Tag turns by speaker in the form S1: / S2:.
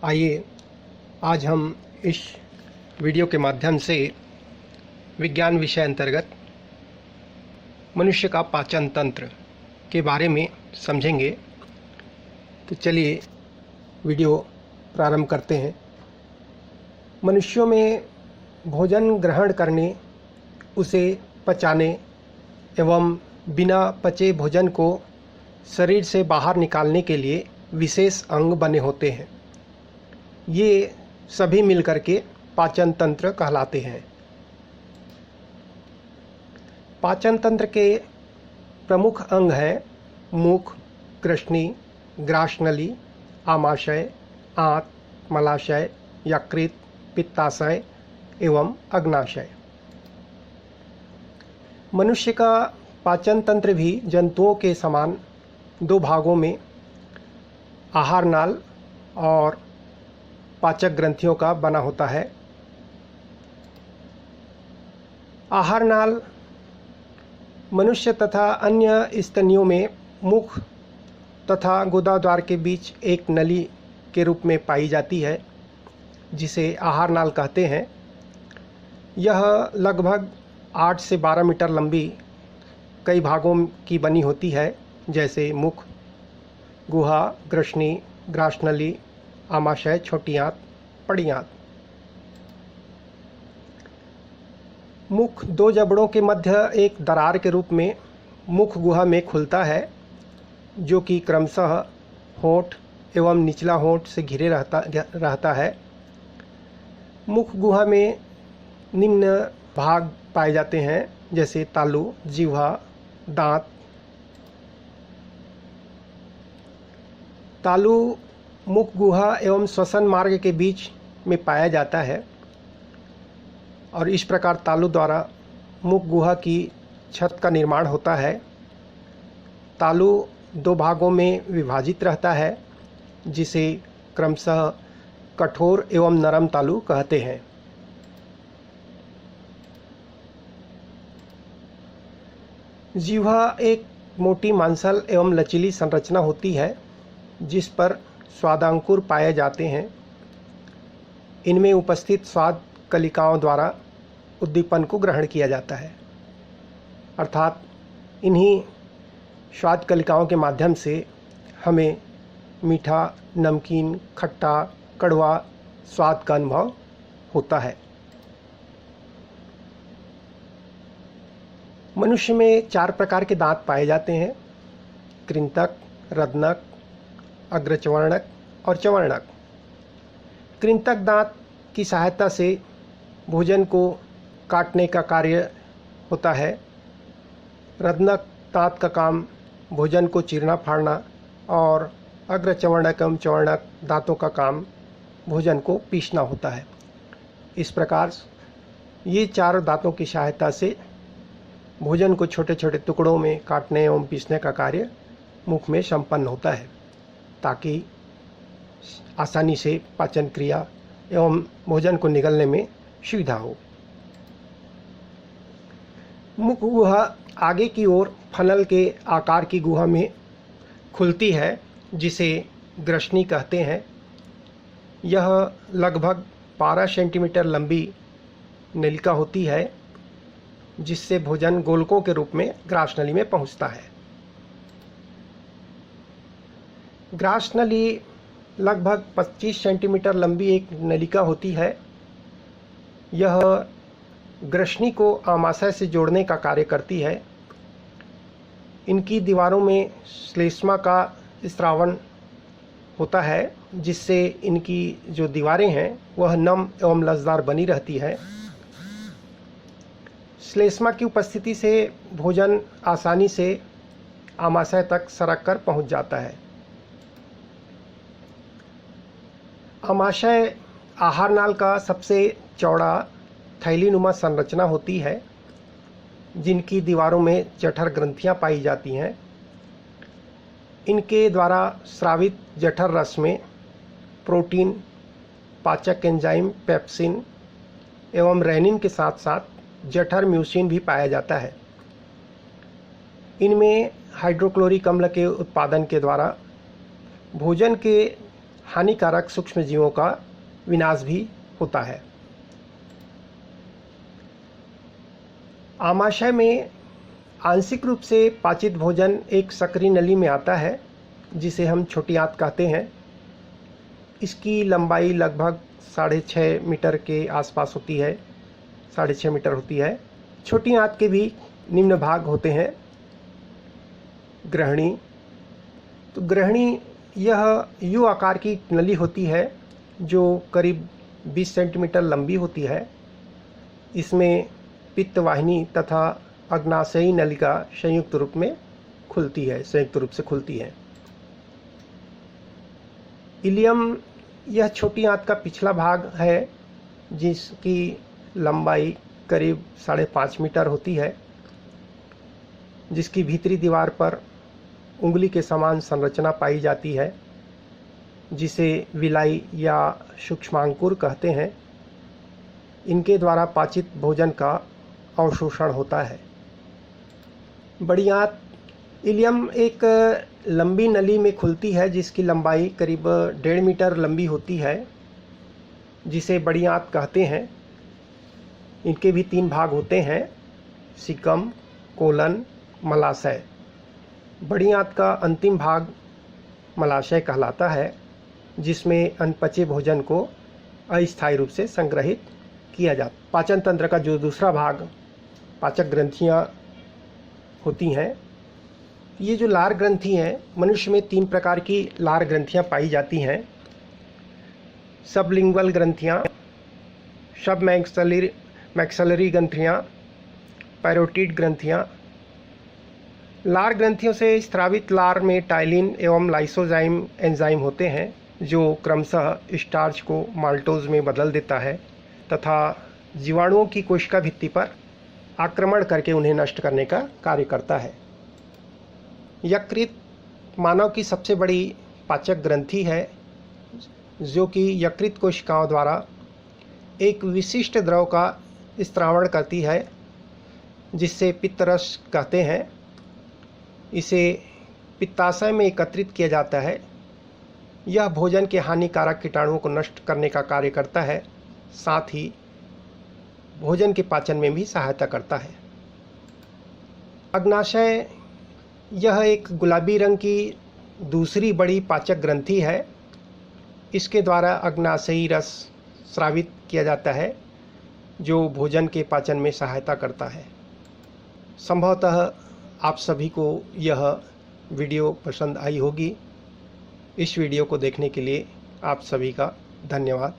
S1: आइए आज हम इस वीडियो के माध्यम से विज्ञान विषय अंतर्गत मनुष्य का पाचन तंत्र के बारे में समझेंगे। तो चलिए वीडियो प्रारंभ करते हैं। मनुष्यों में भोजन ग्रहण करने, उसे पचाने एवं बिना पचे भोजन को शरीर से बाहर निकालने के लिए विशेष अंग बने होते हैं। ये सभी मिलकर के पाचन तंत्र कहलाते हैं। पाचन तंत्र के प्रमुख अंग हैं मुख, कृष्णि, ग्रासनली, आमाशय, आंत, मलाशय, यकृत, पित्ताशय एवं अग्नाशय। मनुष्य का पाचन तंत्र भी जंतुओं के समान दो भागों में आहार नाल और पाचक ग्रंथियों का बना होता है। आहार नाल मनुष्य तथा अन्य स्तनियों में मुख तथा गुदाद्वार के बीच एक नली के रूप में पाई जाती है, जिसे आहार नाल कहते हैं। यह लगभग 8 से 12 मीटर लंबी कई भागों की बनी होती है, जैसे मुख, गुहा, कृष्णि, ग्रासनली, आमाशय, छोटी आंत, बड़ी आंत। मुख दो जबड़ों के मध्य एक दरार के रूप में मुख गुहा में खुलता है, जो कि क्रमशः होंठ एवं निचला होंठ से घिरे रहता है। मुख गुहा में निम्न भाग पाए जाते हैं, जैसे तालु, जिह्वा, दांत। तालु मुख गुहा एवं श्वसन मार्ग के बीच में पाया जाता है और इस प्रकार तालु द्वारा मुख गुहा की छत का निर्माण होता है। तालु दो भागों में विभाजित रहता है, जिसे क्रमशः कठोर एवं नरम तालु कहते हैं। जिह्वा एक मोटी मांसल एवं लचीली संरचना होती है, जिस पर स्वादांकुर पाए जाते हैं। इनमें उपस्थित स्वाद कलिकाओं द्वारा उद्दीपन को ग्रहण किया जाता है, अर्थात इन्हीं स्वाद कलिकाओं के माध्यम से हमें मीठा, नमकीन, खट्टा, कड़वा स्वाद का अनुभव होता है। मनुष्य में 4 प्रकार के दांत पाए जाते हैं: कृंतक, रत्नक, अग्रचवर्णक और चवर्णक। कृंतक दांत की सहायता से भोजन को काटने का कार्य होता है। रत्नक दांत का काम भोजन को चीरना फाड़ना और अग्रचवर्णक एवं चवर्णक दांतों का काम भोजन को पीसना होता है। इस प्रकार ये 4 दांतों की सहायता से भोजन को छोटे छोटे टुकड़ों में काटने एवं पीसने का कार्य मुख में संपन्न होता है, ताकि आसानी से पाचन क्रिया एवं भोजन को निगलने में सुविधा हो। मुख गुहा आगे की ओर फनल के आकार की गुहा में खुलती है, जिसे ग्रसनी कहते हैं। यह लगभग 12 सेंटीमीटर लंबी नलिका होती है, जिससे भोजन गोलकों के रूप में ग्रासनली में पहुंचता है। ग्रासनली लगभग 25 सेंटीमीटर लंबी एक नलिका होती है। यह ग्रसनी को आमाशय से जोड़ने का कार्य करती है। इनकी दीवारों में श्लेष्मा का स्रावन होता है, जिससे इनकी जो दीवारें हैं वह नम एवं लचदार बनी रहती है। श्लेष्मा की उपस्थिति से भोजन आसानी से आमाशय तक सरक कर पहुंच जाता है। आमाशय आहार नाल का सबसे चौड़ा थैलीनुमा संरचना होती है, जिनकी दीवारों में जठर ग्रंथियां पाई जाती हैं। इनके द्वारा स्रावित जठर रस में प्रोटीन, पाचक एंजाइम पेप्सिन एवं रेनिन के साथ साथ जठर म्यूसिन भी पाया जाता है। इनमें हाइड्रोक्लोरिक अम्ल के उत्पादन के द्वारा भोजन के हानिकारक सूक्ष्मजीवों का विनाश भी होता है। आमाशय में आंशिक रूप से पाचित भोजन एक सक्रिय नली में आता है जिसे हम छोटी आंत कहते हैं। इसकी लंबाई लगभग 6.5 मीटर के आसपास होती है, 6.5 मीटर होती है। छोटी आंत के भी निम्न भाग होते हैं। ग्रहणी, तो ग्रहणी यह यू आकार की नली होती है जो करीब 20 सेंटीमीटर लंबी होती है। इसमें पित्त वाहिनी तथा अग्नाशयी नलिका संयुक्त रूप से खुलती है। इलियम यह छोटी आंत का पिछला भाग है जिसकी लंबाई करीब 5.5 मीटर होती है, जिसकी भीतरी दीवार पर उंगली के समान संरचना पाई जाती है जिसे विलाई या सूक्ष्मांकुर कहते हैं। इनके द्वारा पाचित भोजन का अवशोषण होता है। बड़ी आंत इलियम एक लंबी नली में खुलती है जिसकी लंबाई करीब 1.5 मीटर लंबी होती है, जिसे बड़ी आंत कहते हैं। इनके भी 3 भाग होते हैं, सिकम, कोलन, मलाशय। बड़ी आंत का अंतिम भाग मलाशय कहलाता है, जिसमें अनपचे भोजन को अस्थायी रूप से संग्रहित किया जाता है। पाचन तंत्र का जो दूसरा भाग पाचक ग्रंथियां होती हैं, ये जो लार ग्रंथि हैं, मनुष्य में 3 प्रकार की लार ग्रंथियां पाई जाती हैं। सबलिंगुअल ग्रंथियां, सब मैक्सिलरी ग्रंथियां, पैरोटिड ग्रंथियां। लार ग्रंथियों से स्रावित लार में टाइलिन एवं लाइसोजाइम एंजाइम होते हैं जो क्रमशः स्टार्च को माल्टोज में बदल देता है तथा जीवाणुओं की कोशिका भित्ति पर आक्रमण करके उन्हें नष्ट करने का कार्य करता है। यकृत मानव की सबसे बड़ी पाचक ग्रंथि है जो कि यकृत कोशिकाओं द्वारा एक विशिष्ट द्रव का स्त्रावण करती है जिससे पित्तरस कहते हैं। इसे पित्ताशय में एकत्रित किया जाता है। यह भोजन के हानिकारक कीटाणुओं को नष्ट करने का कार्य करता है, साथ ही भोजन के पाचन में भी सहायता करता है। अग्नाशय यह एक गुलाबी रंग की दूसरी बड़ी पाचक ग्रंथि है। इसके द्वारा अग्नाशयी रस स्रावित किया जाता है जो भोजन के पाचन में सहायता करता है। संभवतः आप सभी को यह वीडियो पसंद आई होगी। इस वीडियो को देखने के लिए आप सभी का धन्यवाद।